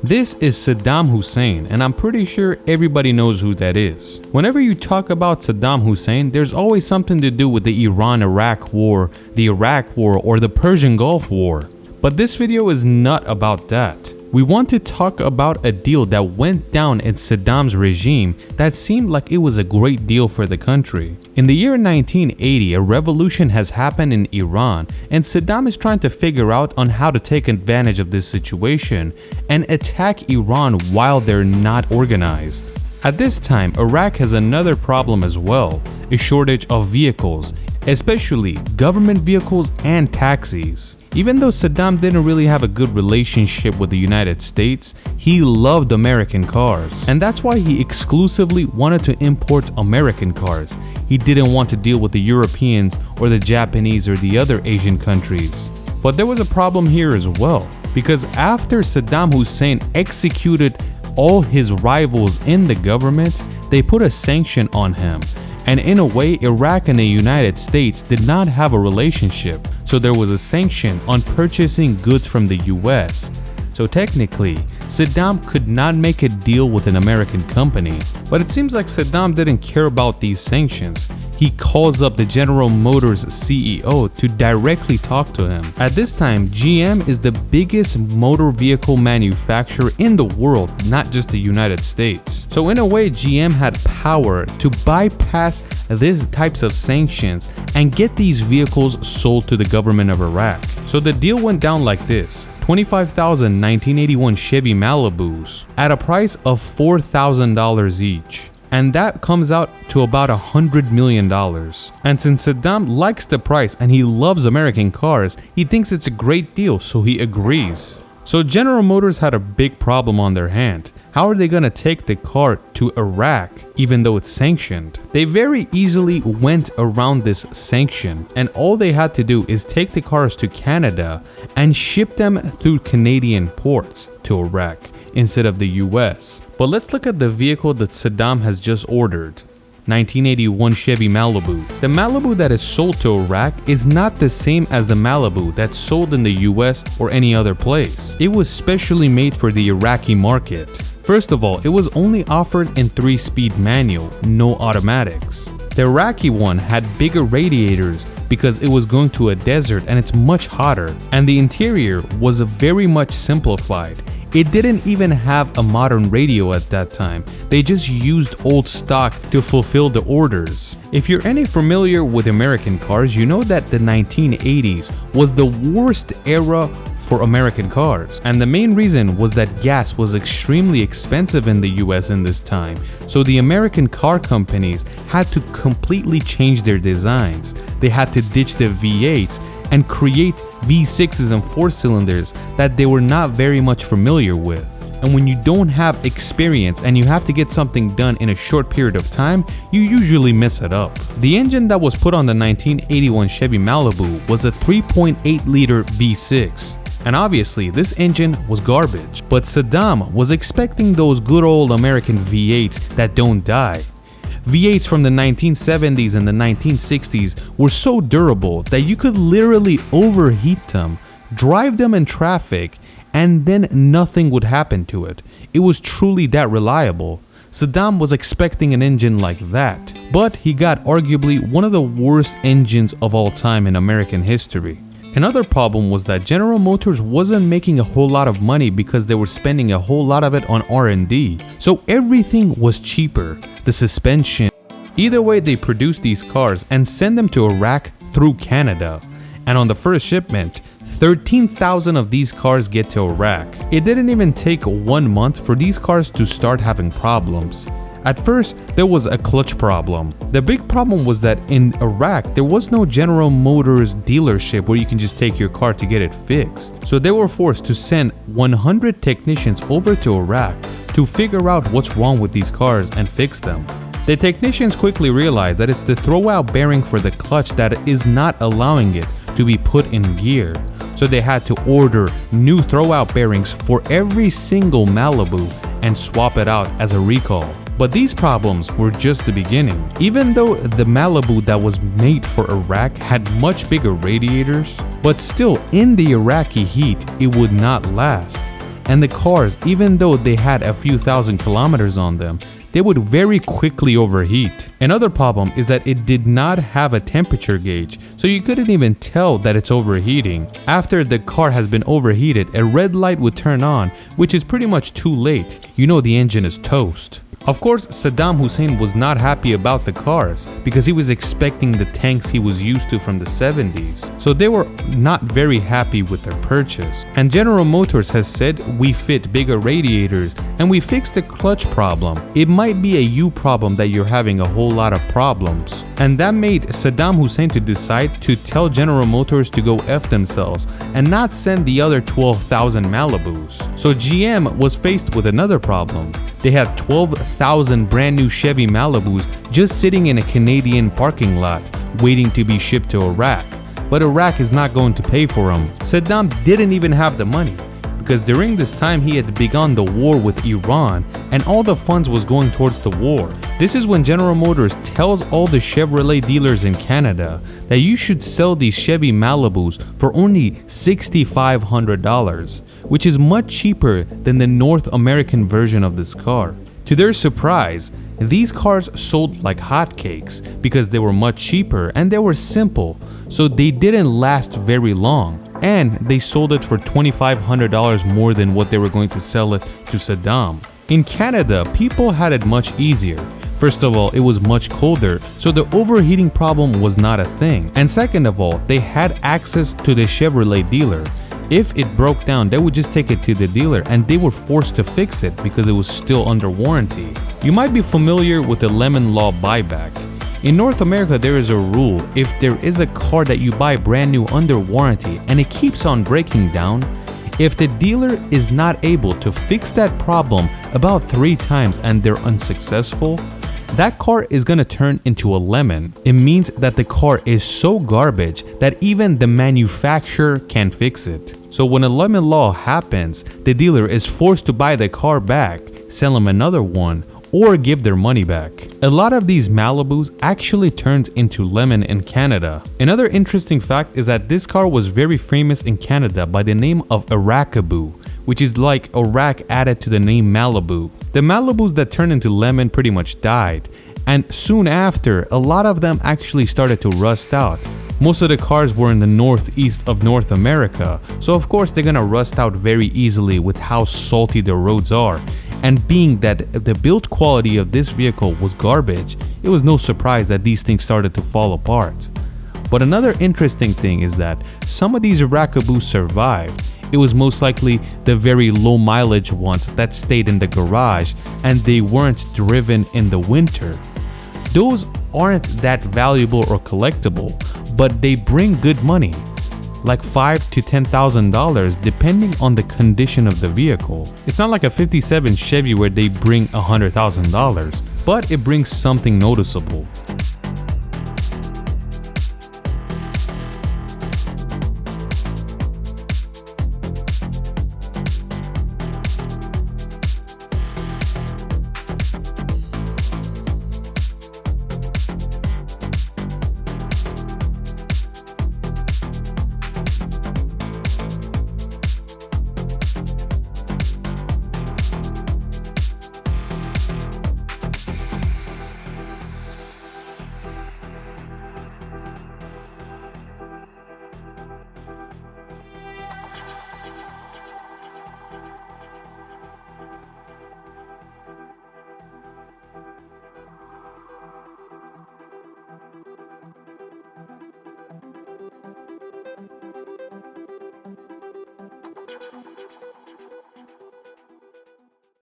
This is Saddam Hussein, and I'm pretty sure everybody knows who that is. Whenever you talk about Saddam Hussein, there's always something to do with the Iran-Iraq War, the Iraq War, or the Persian Gulf War. But this video is not about that. We want to talk about a deal that went down in Saddam's regime that seemed like it was a great deal for the country. In the year 1980, a revolution has happened in Iran, and Saddam is trying to figure out on how to take advantage of this situation and attack Iran while they're not organized. At this time, Iraq has another problem as well, a shortage of vehicles, especially government vehicles and taxis. Even though Saddam didn't really have a good relationship with the United States, he loved American cars. And that's why he exclusively wanted to import American cars. He didn't want to deal with the Europeans or the Japanese or the other Asian countries. But there was a problem here as well, because after Saddam Hussein executed all his rivals in the government, they put a sanction on him. And in a way, Iraq and the United States did not have a relationship, so there was a sanction on purchasing goods from the US. So technically, Saddam could not make a deal with an American company. But it seems like Saddam didn't care about these sanctions. He calls up the General Motors CEO to directly talk to him. At this time, GM is the biggest motor vehicle manufacturer in the world, not just the United States. So in a way, GM had power to bypass these types of sanctions and get these vehicles sold to the government of Iraq. So the deal went down like this. 25,000 1981 Chevy Malibus at a price of $4,000 each. And that comes out to about $100 million. And since Saddam likes the price and he loves American cars, he thinks it's a great deal, so he agrees. So General Motors had a big problem on their hand. How are they going to take the car to Iraq even though it's sanctioned? They very easily went around this sanction, and all they had to do is take the cars to Canada and ship them through Canadian ports to Iraq instead of the US. But let's look at the vehicle that Saddam has just ordered. 1981 Chevy Malibu. The Malibu that is sold to Iraq is not the same as the Malibu that's sold in the US or any other place. It was specially made for the Iraqi market. First of all, it was only offered in 3-speed manual, no automatics. The Iraqi one had bigger radiators because it was going to a desert and it's much hotter, and the interior was very much simplified. It didn't even have a modern radio at that time. They just used old stock to fulfill the orders. If you're any familiar with American cars, you know that the 1980s was the worst era for American cars. And the main reason was that gas was extremely expensive in the US in this time. So the American car companies had to completely change their designs. They had to ditch the V8s and create V6s and 4-cylinders that they were not very much familiar with. And when you don't have experience and you have to get something done in a short period of time, you usually mess it up. The engine that was put on the 1981 Chevy Malibu was a 3.8-liter V6. And obviously, this engine was garbage. But Saddam was expecting those good old American V8s that don't die. V8s from the 1970s and the 1960s were so durable that you could literally overheat them, drive them in traffic, and then nothing would happen to it. It was truly that reliable. Saddam was expecting an engine like that, but he got arguably one of the worst engines of all time in American history. Another problem was that General Motors wasn't making a whole lot of money because they were spending a whole lot of it on R&D. So everything was cheaper. The suspension. Either way, they produced these cars and sent them to Iraq through Canada. And on the first shipment, 13,000 of these cars get to Iraq. It didn't even take 1 month for these cars to start having problems. At first, there was a clutch problem. The big problem was that in Iraq, there was no General Motors dealership where you can just take your car to get it fixed. So they were forced to send 100 technicians over to Iraq to figure out what's wrong with these cars and fix them. The technicians quickly realized that it's the throwout bearing for the clutch that is not allowing it to be put in gear. So they had to order new throwout bearings for every single Malibu and swap it out as a recall. But these problems were just the beginning. Even though the Malibu that was made for Iraq had much bigger radiators, but still in the Iraqi heat, it would not last. And the cars, even though they had a few thousand kilometers on them, they would very quickly overheat. Another problem is that it did not have a temperature gauge, so you couldn't even tell that it's overheating. After the car has been overheated, a red light would turn on, which is pretty much too late. You know the engine is toast. Of course, Saddam Hussein was not happy about the cars because he was expecting the tanks he was used to from the 70s. So they were not very happy with their purchase. And General Motors has said, we fit bigger radiators and we fixed the clutch problem. It might be a you problem that you're having a whole lot of problems. And that made Saddam Hussein to decide to tell General Motors to go F themselves and not send the other 12,000 Malibus. So GM was faced with another problem. They had 12,000 brand new Chevy Malibus just sitting in a Canadian parking lot waiting to be shipped to Iraq. But Iraq is not going to pay for them. Saddam didn't even have the money because during this time he had begun the war with Iran and all the funds was going towards the war. This is when General Motors tells all the Chevrolet dealers in Canada that you should sell these Chevy Malibus for only $6,500, which is much cheaper than the North American version of this car. To their surprise, these cars sold like hotcakes because they were much cheaper and they were simple, so they didn't last very long. And they sold it for $2,500 more than what they were going to sell it to Saddam. In Canada, people had it much easier. First of all, it was much colder, so the overheating problem was not a thing. And second of all, they had access to the Chevrolet dealer. If it broke down, they would just take it to the dealer and they were forced to fix it because it was still under warranty. You might be familiar with the lemon law buyback. In North America, there is a rule: if there is a car that you buy brand new under warranty and it keeps on breaking down, if the dealer is not able to fix that problem about 3 times and they're unsuccessful, that car is gonna turn into a lemon. It means that the car is so garbage that even the manufacturer can't fix it. So when a lemon law happens, the dealer is forced to buy the car back, sell them another one, or give their money back. A lot of these Malibus actually turned into lemon in Canada. Another interesting fact is that this car was very famous in Canada by the name of Iraqaboo, which is like Iraq added to the name Malibu. The Malibus that turned into lemon pretty much died, and soon after, a lot of them actually started to rust out. Most of the cars were in the northeast of North America, so of course they're gonna rust out very easily with how salty the roads are. And being that the build quality of this vehicle was garbage, it was no surprise that these things started to fall apart. But another interesting thing is that some of these Iraqaboos survived. It was most likely the very low mileage ones that stayed in the garage and they weren't driven in the winter. Those aren't that valuable or collectible, but they bring good money, like $5,000 to $10,000 depending on the condition of the vehicle. It's not like a 57 Chevy where they bring $100,000, but it brings something noticeable.